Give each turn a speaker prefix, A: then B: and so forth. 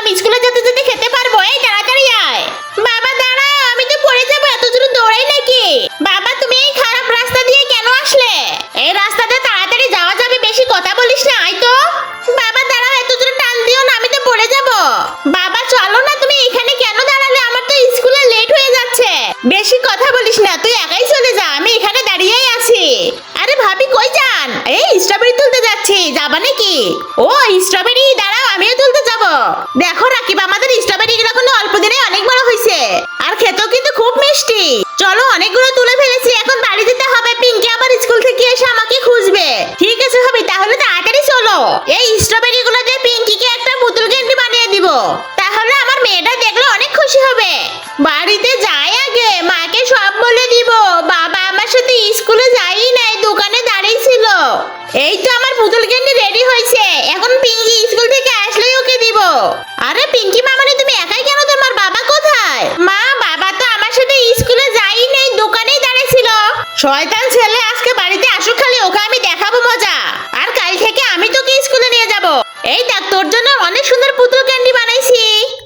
A: আমি স্কুলে যেতে যেতে খেতে পারবো। এই তাড়াতাড়ি আয়। বাবা দাঁড়াও, আমি তো পড়ে যাবো, এত জোরে দৌড়াই নাকি? বাবা তুমি এই খারাপ রাস্তা দিয়ে কেন আসলে? এই রাস্তাতে তাড়াতাড়ি যাওয়া যাবে, বেশি কথা বলিস না, আয় তো। বাবা দাঁড়াও, এত জোরে টান দিও না, আমি তো পড়ে যাবো। বাবা চলো না, তুমি এখানে কেন দাঁড়ালে? আমার তো স্কুলে লেট হয়ে যাচ্ছে। বেশি কথা বলিস না, তুই একাই চলে যা, আমি এখানে দাঁড়িয়েই আছি। আরে ভাবি কই যান? এই স্ট্রবেরি তুলতে যাচ্ছি, যাবা নাকি? ও স্ট্রবেরি, দাঁড়াও আমিও তুলতে যাব। দেখো রাকিব, আমাদের স্ট্রবেরি গুলো কিন্তু অল্প দিনে অনেক বড় হয়েছে, আর খেতেও কিন্তু খুব মিষ্টি। চলো অনেকগুলো তুলে ফেলেছি, এখন বাড়ি যেতে হবে। পিঙ্কি আবার স্কুল থেকে এসে আমাকে খুঁজবে। ঠিক আছে ভাবি, তাহলে তাড়াতাড়ি চলো। এই স্ট্রবেরি গুলো দিয়ে পিঙ্কিকে একটা পুতুল ক্যান্ডি বানিয়ে দিব, তাহলে আমার মেয়েটা দেখলে অনেক খুশি হবে। বাড়িতে যাই আগে, মাকে সব বলে দিব। বাবা আমার সাথে স্কুলে যাই নাই, দোকানে দাঁড়িয়ে ছিল। এই তো আমার পুতুল ক্যান্ডি রেডি হয়েছে, এখন পিঙ্কি স্কুল থেকে আসলেই ওকে দিব। আরে পিঙ্কি মামানি, তুমি একাই কেন? তোমার বাবা কোথায়? মা, বাবা তো আমার সাথে স্কুলে যাই নাই, দোকানেই দাঁড়িয়ে ছিল। শয়তান ছেলে, আজকে বাড়িতে আসুক, খালি ওকে আমি দেখাবো মজা। আর কাল থেকে আমি তোকে স্কুলে নিয়ে যাব। এই দেখ, তোর জন্য অনেক সুন্দর পুতুল ক্যান্ডি